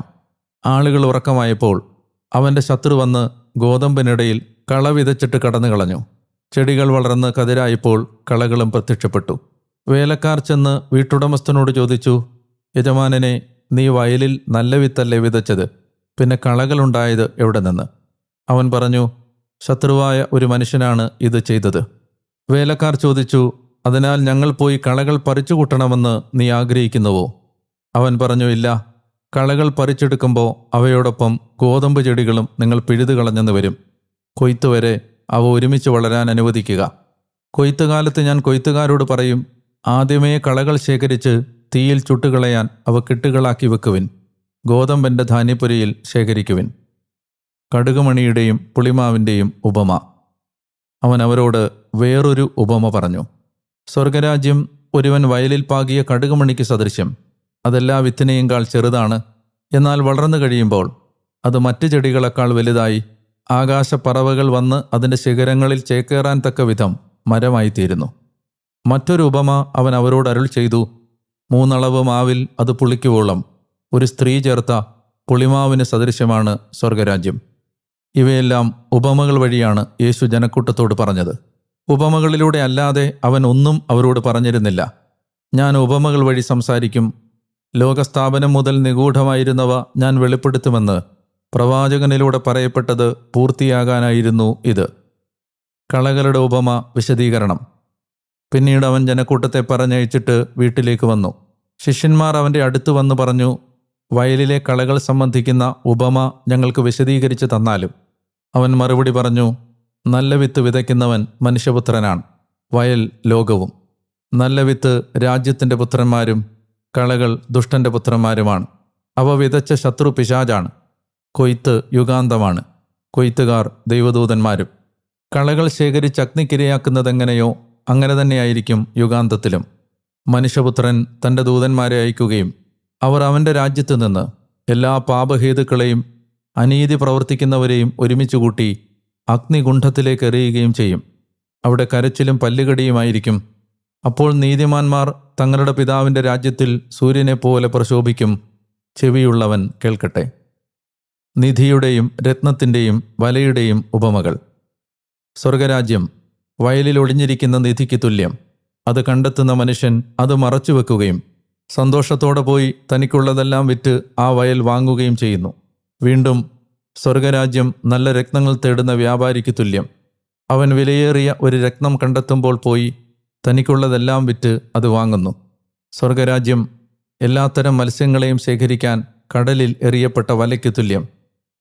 Speaker 1: ആളുകൾ ഉറക്കമായപ്പോൾ അവൻ്റെ ശത്രു വന്ന് ഗോതമ്പിനിടയിൽ കള വിതച്ചിട്ട് കടന്നു കളഞ്ഞു. ചെടികൾ വളർന്ന് കതിരായപ്പോൾ കളകളും പ്രത്യക്ഷപ്പെട്ടു. വേലക്കാർ ചെന്ന് വീട്ടുടമസ്ഥനോട് ചോദിച്ചു, യജമാനനെ, നീ വയലിൽ നല്ല വിത്തല്ലേ വിതച്ചത്? പിന്നെ കളകളുണ്ടായത് എവിടെ നിന്ന്? അവൻ പറഞ്ഞു, ശത്രുവായ ഒരു മനുഷ്യനാണ് ഇത് ചെയ്തത്. വേലക്കാർ ചോദിച്ചു, അതിനാൽ ഞങ്ങൾ പോയി കളകൾ പറിച്ചു കൂട്ടണമെന്ന് നീ ആഗ്രഹിക്കുന്നുവോ? അവൻ പറഞ്ഞു, ഇല്ല. കളകൾ പറിച്ചെടുക്കുമ്പോൾ അവയോടൊപ്പം ഗോതമ്പ് ചെടികളും നിങ്ങൾ പിഴുതു കളഞ്ഞെന്ന് വരും. കൊയ്ത്തുവരെ അവ ഒരുമിച്ച് വളരാൻ അനുവദിക്കുക. കൊയ്ത്തുകാലത്ത് ഞാൻ കൊയ്ത്തുകാരോട് പറയും, ആദ്യമേ കളകൾ ശേഖരിച്ച് തീയിൽ ചുട്ടുകളയാൻ അവ കെട്ടുകളാക്കി വെക്കുവിൻ. ഗോതമ്പിൻ്റെ ധാന്യപ്പുരയിൽ ശേഖരിക്കുവിൻ. കടുകുമണിയുടെയും പുളിമാവിൻ്റെയും ഉപമ. അവൻ അവരോട് വേറൊരു ഉപമ പറഞ്ഞു. സ്വർഗരാജ്യം ഒരുവൻ വയലിൽ പാകിയ കടുകുമണിക്ക് സദൃശ്യം. അതെല്ലാ വിത്തിനെയുംകാൾ ചെറുതാണ്. എന്നാൽ വളർന്നു കഴിയുമ്പോൾ അത് മറ്റ് ചെടികളെക്കാൾ വലുതായി ആകാശപ്പറവകൾ വന്ന് അതിൻ്റെ ശിഖരങ്ങളിൽ ചേക്കേറാൻ തക്ക വിധം മരമായിത്തീരുന്നു. മറ്റൊരു ഉപമ അവൻ അവരോട് അരുൾ ചെയ്തു. 3 അളവ് മാവിൽ അത് പുളിക്കുവോളം ഒരു സ്ത്രീ ചേർത്ത പുളിമാവിന് സദൃശ്യമാണ് സ്വർഗരാജ്യം. ഇവയെല്ലാം ഉപമകൾ വഴിയാണ് യേശു ജനക്കൂട്ടത്തോട് പറഞ്ഞത്. ഉപമകളിലൂടെ അല്ലാതെ അവൻ ഒന്നും അവരോട് പറഞ്ഞിരുന്നില്ല. ഞാൻ ഉപമകൾ വഴി സംസാരിക്കും. ലോകസ്ഥാപനം മുതൽ നിഗൂഢമായിരുന്നവ ഞാൻ വെളിപ്പെടുത്തുമെന്ന് പ്രവാചകനിലൂടെ പറയപ്പെട്ടത് പൂർത്തിയാകാനായിരുന്നു ഇത്. കളകളുടെ ഉപമ വിശദീകരണം. പിന്നീട് അവൻ ജനക്കൂട്ടത്തെ പറഞ്ഞയച്ചിട്ട് വീട്ടിലേക്ക് വന്നു. ശിഷ്യന്മാർ അവൻ്റെ അടുത്ത് വന്ന് പറഞ്ഞു, വയലിലെ കളകൾ സംബന്ധിക്കുന്ന ഉപമ ഞങ്ങൾക്ക് വിശദീകരിച്ച് തന്നാലും. അവൻ മറുപടി പറഞ്ഞു, നല്ല വിത്ത് വിതയ്ക്കുന്നവൻ മനുഷ്യപുത്രനാണ്, വയൽ ലോകവും. നല്ല വിത്ത് രാജ്യത്തിൻ്റെ പുത്രന്മാരും കളകൾ ദുഷ്ടൻ്റെ പുത്രന്മാരുമാണ്. അവ വിതച്ച ശത്രു പിശാചാണ്. കൊയ്ത്ത് യുഗാന്തമാണ്, കൊയ്ത്തുകാർ ദൈവദൂതന്മാരും. കളകൾ ശേഖരിച്ച് അഗ്നിക്കിരയാക്കുന്നതെങ്ങനെയോ അങ്ങനെ തന്നെയായിരിക്കും യുഗാന്തത്തിലും. മനുഷ്യപുത്രൻ തൻ്റെ ദൂതന്മാരെ അയക്കുകയും അവർ അവൻ്റെ രാജ്യത്തു നിന്ന് എല്ലാ പാപഹേതുക്കളെയും അനീതി പ്രവർത്തിക്കുന്നവരെയും ഒരുമിച്ച് കൂട്ടി അഗ്നികുണ്ഠത്തിലേക്ക് എറിയുകയും ചെയ്യും. അവിടെ കരച്ചിലും പല്ലുകടിയുമായിരിക്കും. അപ്പോൾ നീതിമാന്മാർ തങ്ങളുടെ പിതാവിൻ്റെ രാജ്യത്തിൽ സൂര്യനെപ്പോലെ പ്രശോഭിക്കും. ചെവിയുള്ളവൻ കേൾക്കട്ടെ. നിധിയുടെയും രത്നത്തിൻ്റെയും വലയുടെയും ഉപമകൾ. സ്വർഗരാജ്യം വയലിൽ ഒളിഞ്ഞിരിക്കുന്ന നിധിക്ക് തുല്യം. അത് കണ്ടെത്തുന്ന മനുഷ്യൻ അത് മറച്ചുവെക്കുകയും സന്തോഷത്തോടെ പോയി തനിക്കുള്ളതെല്ലാം വിറ്റ് ആ വയൽ വാങ്ങുകയും ചെയ്യുന്നു. വീണ്ടും സ്വർഗരാജ്യം നല്ല രത്നങ്ങൾ തേടുന്ന വ്യാപാരിക്ക് തുല്യം. അവൻ വിലയേറിയ ഒരു രത്നം കണ്ടെത്തുമ്പോൾ പോയി തനിക്കുള്ളതെല്ലാം വിറ്റ് അത് വാങ്ങുന്നു. സ്വർഗരാജ്യം എല്ലാത്തരം മത്സ്യങ്ങളെയും ശേഖരിക്കാൻ കടലിൽ എറിയപ്പെട്ട വലയ്ക്ക് തുല്യം.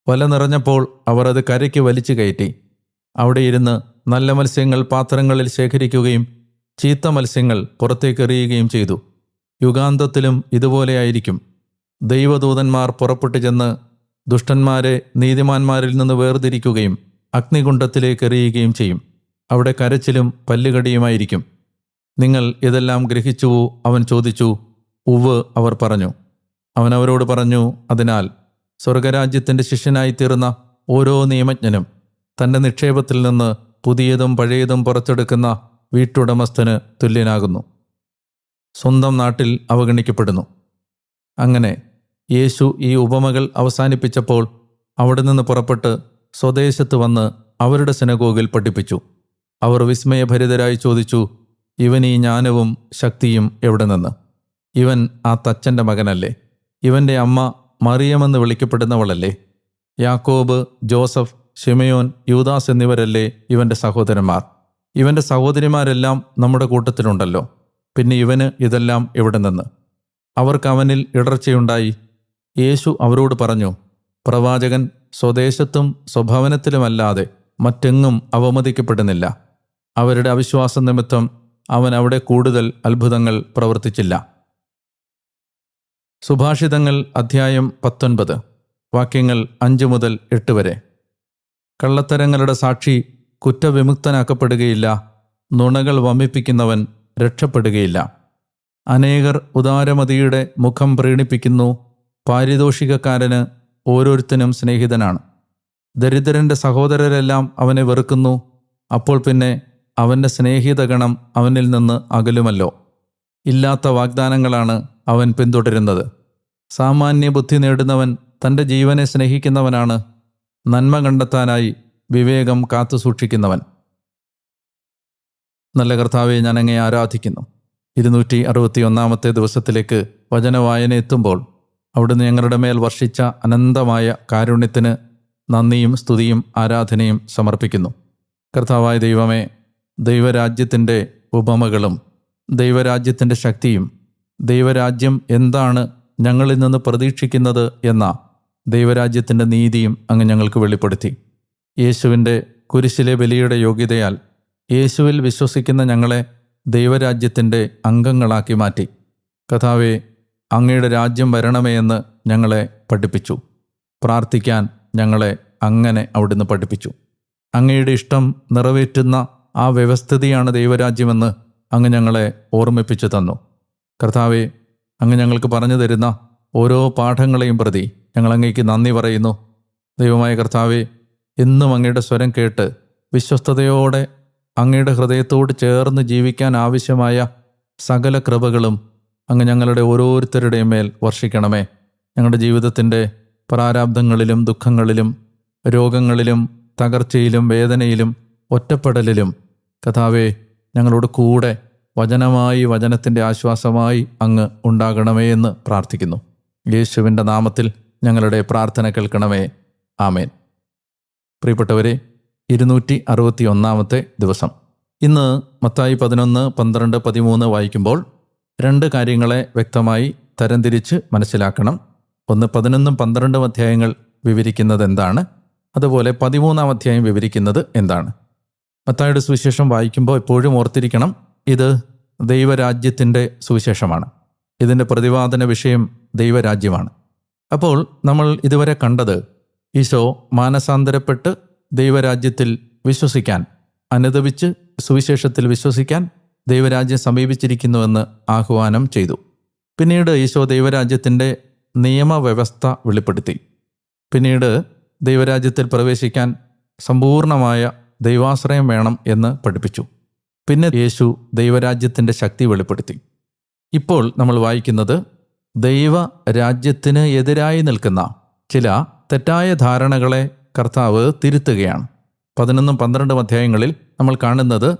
Speaker 1: വല നിറഞ്ഞപ്പോൾ അവർ അത് കരയ്ക്ക് വലിച്ചു കയറ്റി. അവിടെ ഇരുന്ന് നല്ല മത്സ്യങ്ങൾ പാത്രങ്ങളിൽ ശേഖരിക്കുകയും ചീത്ത മത്സ്യങ്ങൾ പുറത്തേക്കെറിയുകയും ചെയ്തു. യുഗാന്തത്തിലും ഇതുപോലെയായിരിക്കും. ദൈവദൂതന്മാർ പുറപ്പെട്ടു ചെന്ന് ദുഷ്ടന്മാരെ നീതിമാന്മാരിൽ നിന്ന് വേർതിരിക്കുകയും അഗ്നികുണ്ഠത്തിലേക്ക് എറിയുകയും ചെയ്യും. അവിടെ കരച്ചിലും പല്ലുകടിയുമായിരിക്കും. നിങ്ങൾ ഇതെല്ലാം ഗ്രഹിച്ചുവോ? അവൻ ചോദിച്ചു. ഉവ്വ്, അവർ പറഞ്ഞു. അവൻ അവരോട് പറഞ്ഞു, അതിനാൽ സ്വർഗരാജ്യത്തിൻ്റെ ശിഷ്യനായിത്തീർന്ന ഓരോ നിയമജ്ഞനും തൻ്റെ നിക്ഷേപത്തിൽ നിന്ന് പുതിയതും പഴയതും പുറത്തെടുക്കുന്ന വീട്ടുടമസ്ഥന് തുല്യനാകുന്നു. സ്വന്തം നാട്ടിൽ അവഗണിക്കപ്പെടുന്നു. അങ്ങനെ യേശു ഈ ഉപമകൾ അവസാനിപ്പിച്ചപ്പോൾ അവിടെ നിന്ന് പുറപ്പെട്ട് സ്വദേശത്ത് വന്ന് അവരുടെ സിനഗോഗിൽ പഠിപ്പിച്ചു. അവർ വിസ്മയഭരിതരായി ചോദിച്ചു, ഇവൻ ഈ ജ്ഞാനവും ശക്തിയും എവിടെ നിന്ന്? ഇവൻ ആ തച്ചൻ്റെ മകനല്ലേ? ഇവൻ്റെ അമ്മ മറിയമെന്ന് വിളിക്കപ്പെടുന്നവളല്ലേ? യാക്കോബ്, ജോസഫ്, ശിമയോൻ, യൂദാസ് എന്നിവരല്ലേ ഇവൻ്റെ സഹോദരന്മാർ? ഇവൻ്റെ സഹോദരിമാരെല്ലാം നമ്മുടെ കൂട്ടത്തിലുണ്ടല്ലോ. പിന്നെ ഇവന് ഇതെല്ലാം എവിടെ നിന്ന്? അവർക്ക് അവനിൽ ഇടർച്ചയുണ്ടായി. യേശു അവരോട് പറഞ്ഞു, പ്രവാചകൻ സ്വദേശത്തും സ്വഭവനത്തിലുമല്ലാതെ മറ്റെങ്ങും അവമതിക്കപ്പെടുന്നില്ല. അവരുടെ അവിശ്വാസം നിമിത്തം അവൻ അവിടെ കൂടുതൽ അത്ഭുതങ്ങൾ പ്രവർത്തിച്ചില്ല. സുഭാഷിതങ്ങൾ അധ്യായം 19, വാക്യങ്ങൾ 5 മുതൽ 8 വരെ. കള്ളത്തരങ്ങളുടെ സാക്ഷി കുറ്റവിമുക്തനാക്കപ്പെടുകയില്ല. നുണകൾ വമ്മിപ്പിക്കുന്നവൻ രക്ഷപ്പെടുകയില്ല. അനേകർ ഉദാരമതിയുടെ മുഖം പ്രീണിപ്പിക്കുന്നു. പാരിതോഷികക്കാരന് ഓരോരുത്തനും സ്നേഹിതനാണ്. ദരിദ്രൻ്റെ സഹോദരരെല്ലാം അവനെ വെറുക്കുന്നു. അപ്പോൾ പിന്നെ അവൻ്റെ സ്നേഹിതഗണം അവനിൽ നിന്ന് അകലുമല്ലോ. ഇല്ലാത്ത വാഗ്ദാനങ്ങളാണ് അവൻ പിന്തുടരുന്നത്. സാമാന്യ ബുദ്ധി നേടുന്നവൻ തൻ്റെ ജീവനെ സ്നേഹിക്കുന്നവനാണ്. നന്മ കണ്ടെത്താനായി വിവേകം കാത്തുസൂക്ഷിക്കുന്നവൻ. നല്ല കർത്താവെ, ഞാൻ അങ്ങയെ ആരാധിക്കുന്നു. 261 ദിവസത്തിലേക്ക് വചനവായന എത്തുമ്പോൾ അവിടുന്ന് ഞങ്ങളുടെ മേൽ വർഷിച്ച അനന്തമായ കാരുണ്യത്തിന് നന്ദിയും സ്തുതിയും ആരാധനയും സമർപ്പിക്കുന്നു. കർത്താവായ ദൈവമേ, ദൈവരാജ്യത്തിൻ്റെ ഉപമകളും ദൈവരാജ്യത്തിൻ്റെ ശക്തിയും ദൈവരാജ്യം എന്താണ് ഞങ്ങളിൽ നിന്ന് പ്രതീക്ഷിക്കുന്നത് എന്ന ദൈവരാജ്യത്തിൻ്റെ നീതിയും അങ്ങ് ഞങ്ങൾക്ക് വെളിപ്പെടുത്തി. യേശുവിൻ്റെ കുരിശിലെ ബലിയുടെ യോഗ്യതയാൽ യേശുവിൽ വിശ്വസിക്കുന്ന ഞങ്ങളെ ദൈവരാജ്യത്തിൻ്റെ അംഗങ്ങളാക്കി മാറ്റി. കർത്താവേ, അങ്ങയുടെ രാജ്യം വരണമേ എന്ന് ഞങ്ങളെ പഠിപ്പിച്ചു. പ്രാർത്ഥിക്കാൻ ഞങ്ങളെ അങ്ങനെ അവിടുന്ന് പഠിപ്പിച്ചു. അങ്ങയുടെ ഇഷ്ടം നിറവേറ്റുന്ന ആ വ്യവസ്ഥിതിയാണ് ദൈവരാജ്യമെന്ന് അങ്ങ് ഞങ്ങളെ ഓർമ്മിപ്പിച്ചു തന്നു. കർത്താവെ, അങ്ങ് ഞങ്ങൾക്ക് പറഞ്ഞു തരുന്ന ഓരോ പാഠങ്ങളെയും പ്രതി ഞങ്ങൾ അങ്ങേക്ക് നന്ദി പറയുന്നു. ദൈവമായ കർത്താവെ, എന്നും അങ്ങയുടെ സ്വരം കേട്ട് വിശ്വസ്തയോടെ അങ്ങയുടെ ഹൃദയത്തോട് ചേർന്ന് ജീവിക്കാൻ ആവശ്യമായ സകല കൃപകളും അങ്ങ് ഞങ്ങളുടെ ഓരോരുത്തരുടെയും മേൽ വർഷിക്കണമേ. ഞങ്ങളുടെ ജീവിതത്തിൻ്റെ പ്രാരാബ്ധങ്ങളിലും ദുഃഖങ്ങളിലും രോഗങ്ങളിലും തകർച്ചയിലും വേദനയിലും ഒറ്റപ്പെടലിലും കർത്താവേ, ഞങ്ങളോട് കൂടെ വചനമായി വചനത്തിൻ്റെ ആശ്വാസമായി അങ്ങ് ഉണ്ടാകണമേ എന്ന് പ്രാർത്ഥിക്കുന്നു. യേശുവിൻ്റെ നാമത്തിൽ ഞങ്ങളുടെ പ്രാർത്ഥന കേൾക്കണമേ. ആമേൻ. പ്രിയപ്പെട്ടവരെ, 261 ദിവസം. ഇന്ന് മത്തായി 11, 12, 13 വായിക്കുമ്പോൾ 2 കാര്യങ്ങളെ വ്യക്തമായി തരംതിരിച്ച് മനസ്സിലാക്കണം. ഒന്ന്, 11, 12 അധ്യായങ്ങൾ വിവരിക്കുന്നത് എന്താണ്? അതുപോലെ 13 അധ്യായം വിവരിക്കുന്നത് എന്താണ്? മത്തായിയുടെ സുവിശേഷം വായിക്കുമ്പോൾ എപ്പോഴും ഓർത്തിരിക്കണം, ഇത് ദൈവരാജ്യത്തിൻ്റെ സുവിശേഷമാണ്. ഇതിൻ്റെ പ്രതിപാദന വിഷയം ദൈവരാജ്യമാണ്. അപ്പോൾ നമ്മൾ ഇതുവരെ കണ്ടത് ഈശോ മാനസാന്തരപ്പെട്ട് ദൈവരാജ്യത്തിൽ വിശ്വസിക്കാൻ, അനുദപിച്ച് സുവിശേഷത്തിൽ വിശ്വസിക്കാൻ ദൈവരാജ്യം സമീപിച്ചിരിക്കുന്നുവെന്ന് ആഹ്വാനം ചെയ്തു. പിന്നീട് ഈശോ ദൈവരാജ്യത്തിൻ്റെ നിയമവ്യവസ്ഥ വെളിപ്പെടുത്തി. പിന്നീട് ദൈവരാജ്യത്തിൽ പ്രവേശിക്കാൻ സമ്പൂർണമായ ദൈവാശ്രയം വേണം എന്ന് പഠിപ്പിച്ചു. പിന്നെ യേശു ദൈവരാജ്യത്തിൻ്റെ ശക്തി വെളിപ്പെടുത്തി. ഇപ്പോൾ നമ്മൾ വായിക്കുന്നത് ദൈവരാജ്യത്തിന് എതിരായി നിൽക്കുന്ന ചില തെറ്റായ ധാരണകളെ കർത്താവ് തിരുത്തുകയാണ്. 11, 12 അധ്യായങ്ങളിൽ നമ്മൾ കാണുന്നത്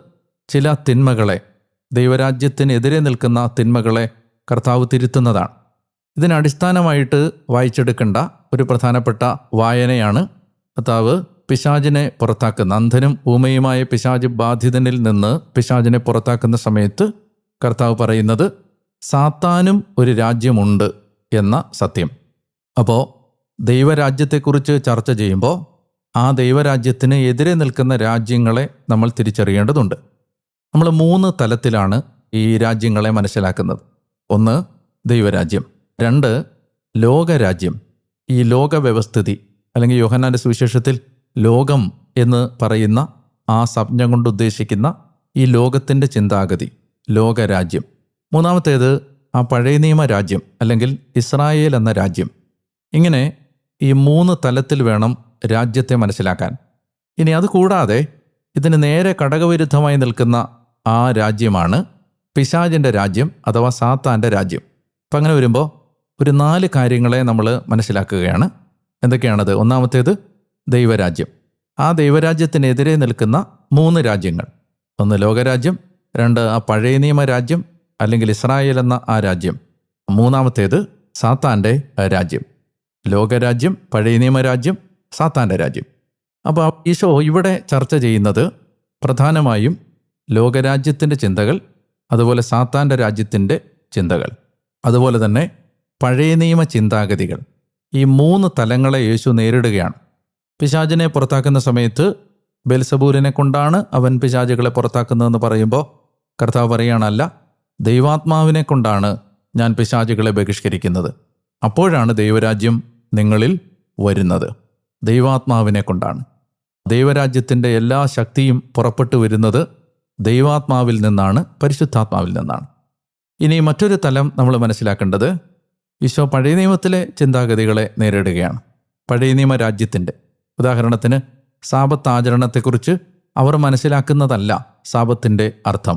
Speaker 1: ചില തിന്മകളെ, ദൈവരാജ്യത്തിനെതിരെ നിൽക്കുന്ന തിന്മകളെ കർത്താവ് തിരുത്തുന്നതാണ്. ഇതിനടിസ്ഥാനമായിട്ട് വായിച്ചെടുക്കേണ്ട ഒരു പ്രധാനപ്പെട്ട വായനയാണ് കർത്താവ് പിശാചിനെ പുറത്താക്കുന്ന, അന്ധനും ഊമയുമായ പിശാച് ബാധിതനിൽ നിന്ന് പിശാചിനെ പുറത്താക്കുന്ന സമയത്ത് കർത്താവ് പറയുന്നത് സാത്താനും ഒരു രാജ്യമുണ്ട് എന്ന സത്യം. അപ്പോൾ ദൈവരാജ്യത്തെക്കുറിച്ച് ചർച്ച ചെയ്യുമ്പോൾ ആ ദൈവരാജ്യത്തിന് എതിരെ നിൽക്കുന്ന രാജ്യങ്ങളെ നമ്മൾ തിരിച്ചറിയേണ്ടതുണ്ട്. നമ്മൾ 3 തലത്തിലാണ് ഈ രാജ്യങ്ങളെ മനസ്സിലാക്കുന്നത്. 1, ദൈവരാജ്യം. 2, ലോകരാജ്യം. ഈ ലോകവ്യവസ്ഥിതി, അല്ലെങ്കിൽ യോഹന്നാൻ്റെ സുവിശേഷത്തിൽ ലോകം എന്ന് പറയുന്ന ആ സംജ്ഞ കൊണ്ട് ഉദ്ദേശിക്കുന്ന ഈ ലോകത്തിൻ്റെ ചിന്താഗതി, ലോകരാജ്യം. 3ാമത്തേത് ആ പഴയ നിയമ രാജ്യം, അല്ലെങ്കിൽ ഇസ്രായേൽ എന്ന രാജ്യം. ഇങ്ങനെ ഈ 3 തലത്തിൽ വേണം രാജ്യത്തെ മനസ്സിലാക്കാൻ. ഇനി അതുകൂടാതെ ഇതിന് നേരെ ഘടകവിരുദ്ധമായി നിൽക്കുന്ന ആ രാജ്യമാണ് പിശാചിൻ്റെ രാജ്യം അഥവാ സാത്താൻ്റെ രാജ്യം. അപ്പം അങ്ങനെ വരുമ്പോൾ ഒരു 4 കാര്യങ്ങളെ നമ്മൾ മനസ്സിലാക്കുകയാണ്. എന്തൊക്കെയാണത്? 1ാമത്തേത് ദൈവരാജ്യം. ആ ദൈവരാജ്യത്തിനെതിരെ നിൽക്കുന്ന 3 രാജ്യങ്ങൾ. 1, ലോകരാജ്യം. 2 ആ പഴയ നിയമ രാജ്യം അല്ലെങ്കിൽ ഇസ്രായേൽ എന്ന ആ രാജ്യം. 3-ാമത്തേത് സാത്താൻ്റെ രാജ്യം. ലോകരാജ്യം, പഴയ നിയമരാജ്യം, സാത്താൻ്റെ രാജ്യം. അപ്പോൾ ഈശോ ഇവിടെ ചർച്ച ചെയ്യുന്നത് പ്രധാനമായും ലോകരാജ്യത്തിൻ്റെ ചിന്തകൾ, അതുപോലെ സാത്താൻ്റെ രാജ്യത്തിൻ്റെ ചിന്തകൾ, അതുപോലെ തന്നെ പഴയ നിയമ ചിന്താഗതികൾ. ഈ 3 തലങ്ങളെ യേശു നേരിടുകയാണ്. പിശാചിനെ പുറത്താക്കുന്ന സമയത്ത് ബെൽസബൂലിനെ കൊണ്ടാണ് അവൻ പിശാചുകളെ പുറത്താക്കുന്നതെന്ന് പറയുമ്പോൾ കർത്താവ് പറയുകയാണല്ല, ദൈവാത്മാവിനെ കൊണ്ടാണ് ഞാൻ പിശാചുകളെ ബഹിഷ്കരിക്കുന്നത്. അപ്പോഴാണ് ദൈവരാജ്യം നിങ്ങളിൽ വരുന്നത്. ദൈവാത്മാവിനെ കൊണ്ടാണ്. ദൈവരാജ്യത്തിൻ്റെ എല്ലാ ശക്തിയും പുറപ്പെട്ടു വരുന്നത് ദൈവാത്മാവിൽ നിന്നാണ്, പരിശുദ്ധാത്മാവിൽ നിന്നാണ്. ഇനി മറ്റൊരു തലം നമ്മൾ മനസ്സിലാക്കേണ്ടത്, ഈശോ പഴയ നിയമത്തിലെ ചിന്താഗതികളെ നേരിടുകയാണ്. പഴയ നിയമ രാജ്യത്തിൻ്റെ, ഉദാഹരണത്തിന് സാബത്ത് ആചരണത്തെക്കുറിച്ച് അവർ മനസ്സിലാക്കുന്നതല്ല സാബത്തിൻ്റെ അർത്ഥം.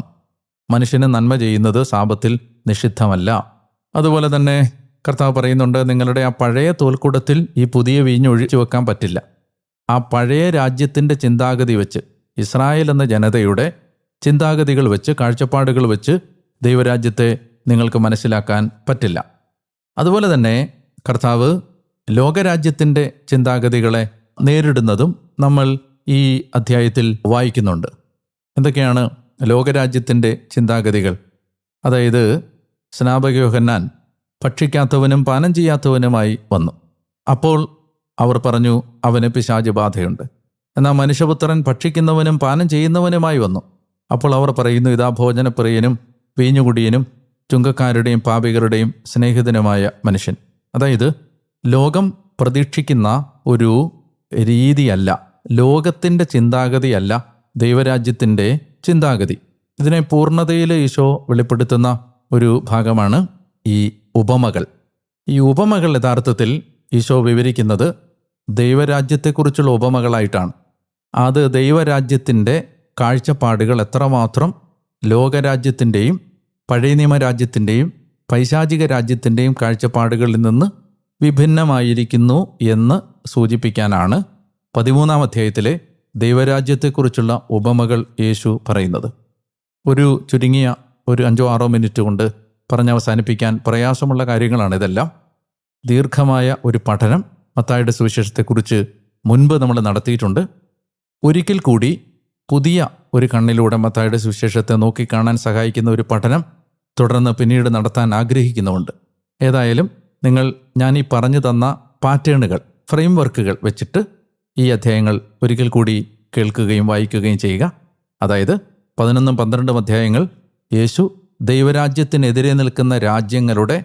Speaker 1: മനുഷ്യന് നന്മ ചെയ്യുന്നത് സാബത്തിൽ നിഷിദ്ധമല്ല. അതുപോലെ തന്നെ കർത്താവ് പറയുന്നുണ്ട്, നിങ്ങളുടെ ആ പഴയ തോൽക്കുടത്തിൽ ഈ പുതിയ വീഞ്ഞ് ഒഴിച്ചു വെക്കാൻ പറ്റില്ല. ആ പഴയ രാജ്യത്തിൻ്റെ ചിന്താഗതി വെച്ച്, ഇസ്രായേൽ എന്ന ജനതയുടെ ചിന്താഗതികൾ വെച്ച്, കാഴ്ചപ്പാടുകൾ വെച്ച് ദൈവരാജ്യത്തെ നിങ്ങൾക്ക് മനസ്സിലാക്കാൻ പറ്റില്ല. അതുപോലെ തന്നെ കർത്താവ് ലോകരാജ്യത്തിൻ്റെ ചിന്താഗതികളെ നേരിടുന്നതും നമ്മൾ ഈ അധ്യായത്തിൽ വായിക്കുന്നുണ്ട്. എന്തൊക്കെയാണ് ലോകരാജ്യത്തിൻ്റെ ചിന്താഗതികൾ? അതായത് സ്നാപക യോഹന്നാൻ ഭക്ഷിക്കാത്തവനും പാനം ചെയ്യാത്തവനുമായി വന്നു. അപ്പോൾ അവർ പറഞ്ഞു, അവന് പിശാച് ബാധയുണ്ട്. എന്നാൽ മനുഷ്യപുത്രൻ ഭക്ഷിക്കുന്നവനും പാനം ചെയ്യുന്നവനുമായി വന്നു. അപ്പോൾ അവർ പറയുന്നു, ഇതാ ഭോജനപ്രിയനും വീഞ്ഞുകുടിയനും ചുങ്കക്കാരുടെയും പാപികളുടെയും സ്നേഹിതനുമായ മനുഷ്യൻ. അതായത് ലോകം പ്രതീക്ഷിക്കുന്ന ഒരു രീതിയല്ല, ലോകത്തിൻ്റെ ചിന്താഗതിയല്ല ദൈവരാജ്യത്തിൻ്റെ ചിന്താഗതി. ഇതിനെ പൂർണ്ണതയിൽ ഈശോ വെളിപ്പെടുത്തുന്ന ഒരു ഭാഗമാണ് ഈ ഉപമകൾ. ഈ ഉപമകൾ യഥാർത്ഥത്തിൽ ഈശോ വിവരിക്കുന്നത് ദൈവരാജ്യത്തെക്കുറിച്ചുള്ള ഉപമകളായിട്ടാണ്. അത് ദൈവരാജ്യത്തിൻ്റെ കാഴ്ചപ്പാടുകൾ എത്രമാത്രം ലോകരാജ്യത്തിൻ്റെയും പഴയ നിയമരാജ്യത്തിൻ്റെയും പൈശാചിക രാജ്യത്തിൻ്റെയും കാഴ്ചപ്പാടുകളിൽ നിന്ന് വിഭിന്നമായിരിക്കുന്നു എന്ന് സൂചിപ്പിക്കാനാണ് 13-ാം അധ്യായത്തിലെ ദൈവരാജ്യത്തെക്കുറിച്ചുള്ള ഉപമകൾ യേശു പറയുന്നത്. ഒരു ചുരുങ്ങിയ ഒരു 5-6 മിനിറ്റ് കൊണ്ട് പറഞ്ഞവസാനിപ്പിക്കാൻ പ്രയാസമുള്ള കാര്യങ്ങളാണ് ഇതെല്ലാം. ദീർഘമായ ഒരു പഠനം മത്തായിയുടെ സുവിശേഷത്തെക്കുറിച്ച് മുൻപ് നമ്മൾ നടത്തിയിട്ടുണ്ട്. ഒരിക്കൽ കൂടി പുതിയ ഒരു കണ്ണിലൂടെ മത്തായിയുടെ സുവിശേഷത്തെ നോക്കിക്കാണാൻ സഹായിക്കുന്ന ഒരു പഠനം തുടർന്ന് പിന്നീട് നടത്താൻ ആഗ്രഹിക്കുന്നുമുണ്ട്. ഏതായാലും ഞാൻ ഈ പറഞ്ഞു തന്ന പാറ്റേണുകൾ, ഫ്രെയിം വർക്കുകൾ വെച്ചിട്ട് ഈ അധ്യായങ്ങൾ ഒരിക്കൽ കൂടി കേൾക്കുകയും വായിക്കുകയും ചെയ്യുക. അതായത് 11-12 അധ്യായങ്ങൾ യേശു ദൈവരാജ്യത്തിനെതിരെ നിൽക്കുന്ന രാജ്യങ്ങളുടെ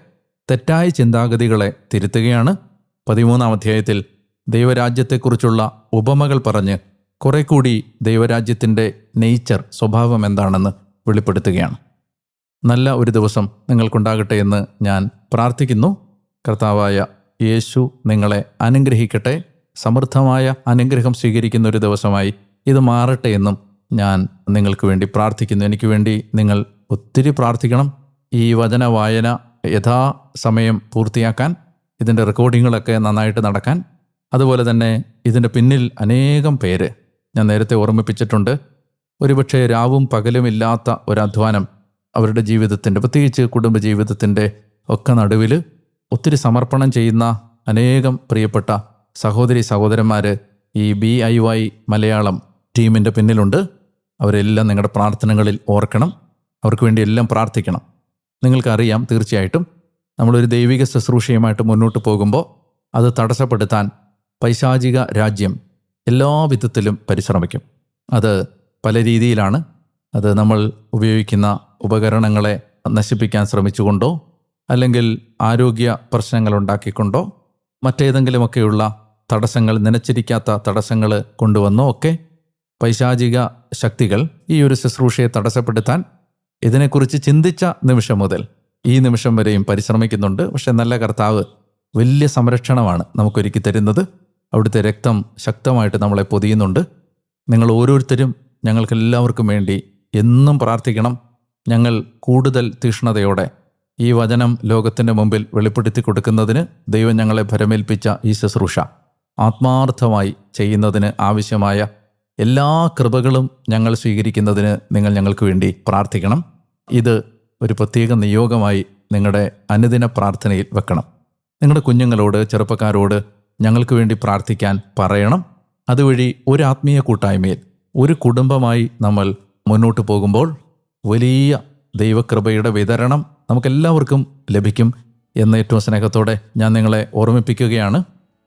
Speaker 1: തെറ്റായ ചിന്താഗതികളെ തിരുത്തുകയാണ്. 13-ാം അധ്യായത്തിൽ ദൈവരാജ്യത്തെക്കുറിച്ചുള്ള ഉപമകൾ പറഞ്ഞ് കുറെ കൂടി ദൈവരാജ്യത്തിൻ്റെ നേച്ചർ, സ്വഭാവം എന്താണെന്ന് വെളിപ്പെടുത്തുകയാണ്. നല്ല ഒരു ദിവസം നിങ്ങൾക്കുണ്ടാകട്ടെ എന്ന് ഞാൻ പ്രാർത്ഥിക്കുന്നു. കർത്താവായ യേശു നിങ്ങളെ അനുഗ്രഹിക്കട്ടെ. സമൃദ്ധമായ അനുഗ്രഹം സ്വീകരിക്കുന്ന ഒരു ദിവസമായി ഇത് മാറട്ടെ എന്നും ഞാൻ നിങ്ങൾക്ക് വേണ്ടി പ്രാർത്ഥിക്കുന്നു. എനിക്ക് വേണ്ടി നിങ്ങൾ ഒത്തിരി പ്രാർത്ഥിക്കണം. ഈ വചന വായന യഥാസമയം പൂർത്തിയാക്കാൻ, ഇതിൻ്റെ റെക്കോർഡിങ്ങുകളൊക്കെ നന്നായിട്ട് നടക്കാൻ, അതുപോലെ തന്നെ ഇതിൻ്റെ പിന്നിൽ അനേകം പേര് ഞാൻ നേരത്തെ ഓർമ്മിപ്പിച്ചിട്ടുണ്ട്. ഒരുപക്ഷെ രാവും പകലുമില്ലാത്ത ഒരധ്വാനം അവരുടെ ജീവിതത്തിൻ്റെ, പ്രത്യേകിച്ച് കുടുംബജീവിതത്തിൻ്റെ ഒക്കെ നടുവിൽ ഒത്തിരി സമർപ്പണം ചെയ്യുന്ന അനേകം പ്രിയപ്പെട്ട സഹോദരി സഹോദരന്മാർ ഈ BIY മലയാളം ടീമിൻ്റെ പിന്നിലുണ്ട്. അവരെല്ലാം നിങ്ങളുടെ പ്രാർത്ഥനകളിൽ ഓർക്കണം. അവർക്ക് വേണ്ടി എല്ലാം പ്രാർത്ഥിക്കണം. നിങ്ങൾക്കറിയാം, തീർച്ചയായിട്ടും നമ്മളൊരു ദൈവിക ശുശ്രൂഷയുമായിട്ട് മുന്നോട്ട് പോകുമ്പോൾ അത് തടസ്സപ്പെടുത്താൻ പൈശാചിക രാജ്യം എല്ലാ വിധത്തിലും പരിശ്രമിക്കും. അത് പല രീതിയിലാണ്. അത് നമ്മൾ ഉപയോഗിക്കുന്ന ഉപകരണങ്ങളെ നശിപ്പിക്കാൻ ശ്രമിച്ചുകൊണ്ടോ, അല്ലെങ്കിൽ ആരോഗ്യ പ്രശ്നങ്ങൾ ഉണ്ടാക്കിക്കൊണ്ടോ, മറ്റേതെങ്കിലുമൊക്കെയുള്ള തടസ്സങ്ങൾ, നനച്ചിരിക്കാത്ത തടസ്സങ്ങൾ കൊണ്ടുവന്നോ ഒക്കെ പൈശാചിക ശക്തികൾ ഈ ഒരു ശുശ്രൂഷയെ തടസ്സപ്പെടുത്താൻ ഇതിനെക്കുറിച്ച് ചിന്തിച്ച നിമിഷം മുതൽ ഈ നിമിഷം വരെയും പരിശ്രമിക്കുന്നുണ്ട്. പക്ഷെ നല്ല കർത്താവ് വലിയ സംരക്ഷണമാണ് നമുക്കൊരുക്കി തരുന്നത്. അവിടുത്തെ രക്തം ശക്തമായിട്ട് നമ്മളെ പൊതിയുന്നുണ്ട്. നിങ്ങൾ ഓരോരുത്തരും ഞങ്ങൾക്കെല്ലാവർക്കും വേണ്ടി എന്നും പ്രാർത്ഥിക്കണം. ഞങ്ങൾ കൂടുതൽ തീക്ഷ്ണതയോടെ ഈ വചനം ലോകത്തിൻ്റെ മുമ്പിൽ വെളിപ്പെടുത്തി കൊടുക്കുന്നതിന് ദൈവം ഞങ്ങളെ ഭരമേൽപ്പിച്ച ഈ ശുശ്രൂഷ ആത്മാർത്ഥമായി ചെയ്യുന്നതിന് ആവശ്യമായ എല്ലാ കൃപകളും ഞങ്ങൾ സ്വീകരിക്കുന്നതിന് നിങ്ങൾ ഞങ്ങൾക്ക് വേണ്ടി പ്രാർത്ഥിക്കണം. ഇത് ഒരു പ്രത്യേക നിയോഗമായി നിങ്ങളുടെ അനുദിന പ്രാർത്ഥനയിൽ വെക്കണം. നിങ്ങളുടെ കുഞ്ഞുങ്ങളോട്, ചെറുപ്പക്കാരോട് ഞങ്ങൾക്ക് വേണ്ടി പ്രാർത്ഥിക്കാൻ പറയണം. അതുവഴി ഒരു ആത്മീയ കൂട്ടായ്മയിൽ ഒരു കുടുംബമായി നമ്മൾ മുന്നോട്ട് പോകുമ്പോൾ വലിയ ദൈവകൃപയുടെ വിതരണം നമുക്കെല്ലാവർക്കും ലഭിക്കും എന്ന് ഏറ്റവും സ്നേഹത്തോടെ ഞാൻ നിങ്ങളെ ഓർമ്മിപ്പിക്കുകയാണ്.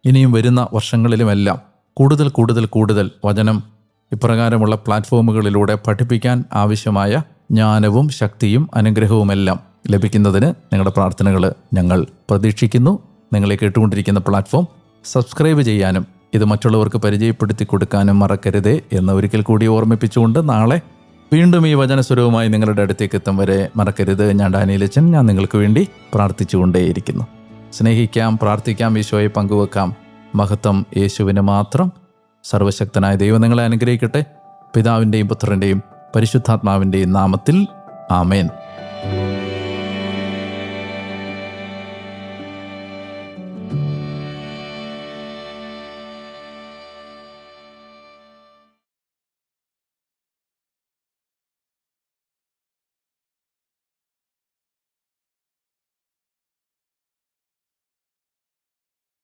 Speaker 1: ഇനിയും വരുന്ന വർഷങ്ങളിലുമെല്ലാം കൂടുതൽ വചനം ഇപ്രകാരമുള്ള പ്ലാറ്റ്ഫോമുകളിലൂടെ പഠിപ്പിക്കാൻ ആവശ്യമായ ജ്ഞാനവും ശക്തിയും അനുഗ്രഹവുമെല്ലാം ലഭിക്കുന്നതിന് നിങ്ങളുടെ പ്രാർത്ഥനകൾ ഞങ്ങൾ പ്രതീക്ഷിക്കുന്നു. നിങ്ങളെ കേട്ടുകൊണ്ടിരിക്കുന്ന പ്ലാറ്റ്ഫോം സബ്സ്ക്രൈബ് ചെയ്യാനും ഇത് മറ്റുള്ളവർക്ക് പരിചയപ്പെടുത്തി കൊടുക്കാനും മറക്കരുതേ എന്ന് ഒരിക്കൽ കൂടി ഓർമ്മിപ്പിച്ചുകൊണ്ട് നാളെ വീണ്ടും ഈ വചനസ്വരവുമായി നിങ്ങളുടെ അടുത്തേക്ക് എത്തും വരെ മറക്കരുത്. ഞാൻ ഡാനിയലച്ചൻ, ഞാൻ നിങ്ങൾക്ക് വേണ്ടി പ്രാർത്ഥിച്ചുകൊണ്ടേയിരിക്കുന്നു. സ്നേഹിക്കാം, പ്രാർത്ഥിക്കാം, ഈശോയെ പങ്കുവെക്കാം. മഹത്വം യേശുവിന് മാത്രം. സർവശക്തനായ ദൈവം നിങ്ങളെ അനുഗ്രഹിക്കട്ടെ. പിതാവിൻ്റെയും പുത്രൻ്റെയും പരിശുദ്ധാത്മാവിൻ്റെയും നാമത്തിൽ ആമേൻ.